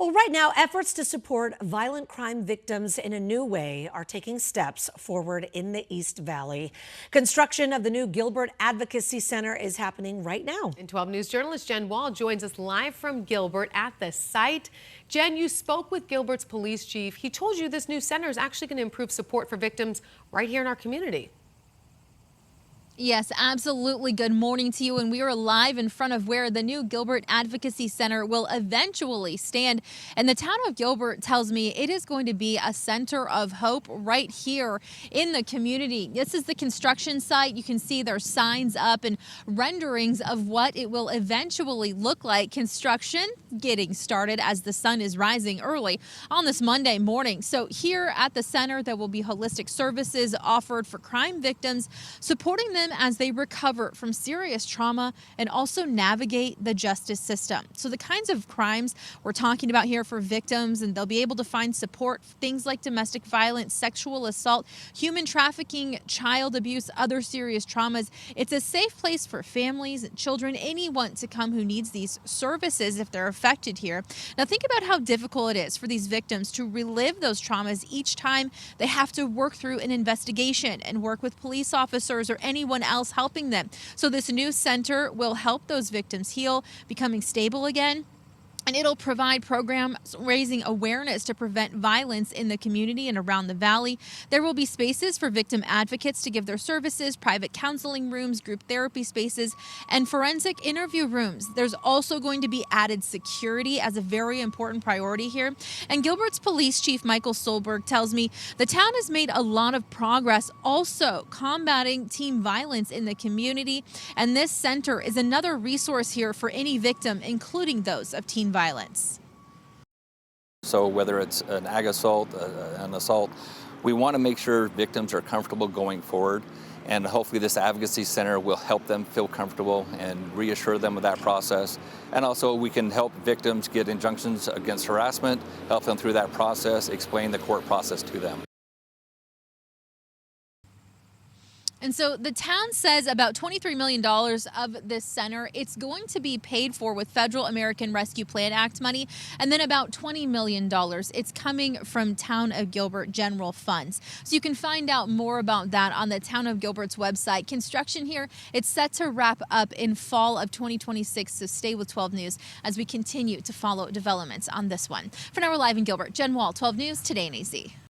Well, right now, efforts to support violent crime victims in a new way are taking steps forward in the East Valley. Construction of the new Gilbert Advocacy Center is happening right now. And 12 News journalist Jen Wall joins us live from Gilbert at the site. Jen, you spoke with Gilbert's police chief. He told you this new center is actually going to improve support for victims right here in our community. Yes, absolutely. Good morning to you. And we are live in front of where the new Gilbert Advocacy Center will eventually stand. And the town of Gilbert tells me it is going to be a center of hope right here in the community. This is the construction site. You can see there's signs up and renderings of what it will eventually look like. Construction getting started as the sun is rising early on this Monday morning. So here at the center, there will be holistic services offered for crime victims, supporting them as they recover from serious trauma and also navigate the justice system. So the kinds of crimes we're talking about here for victims, and they'll be able to find support, things like domestic violence, sexual assault, human trafficking, child abuse, other serious traumas. It's a safe place for families and children, anyone to come who needs these services if they're affected here. Now think about how difficult it is for these victims to relive those traumas each time they have to work through an investigation and work with police officers or anyone else helping them. So this new center will help those victims heal, becoming stable again. And it'll provide programs raising awareness to prevent violence in the community and around the valley. There will be spaces for victim advocates to give their services, private counseling rooms, group therapy spaces, and forensic interview rooms. There's also going to be added security as a very important priority here. And Gilbert's police chief, Michael Solberg, tells me the town has made a lot of progress also combating teen violence in the community. And this center is another resource here for any victim, including those of teen violence. So whether it's an ag assault, an assault, we want to make sure victims are comfortable going forward, and hopefully this advocacy center will help them feel comfortable and reassure them of that process. And also we can help victims get injunctions against harassment, help them through that process, explain the court process to them. And so the town says about $23 million of this center, it's going to be paid for with federal American Rescue Plan Act money, and then about $20 million. It's coming from Town of Gilbert general funds. So you can find out more about that on the Town of Gilbert's website. Construction here, it's set to wrap up in fall of 2026. So stay with 12 News as we continue to follow developments on this one. For now, we're live in Gilbert. Jen Wall, 12 News, Today in AZ.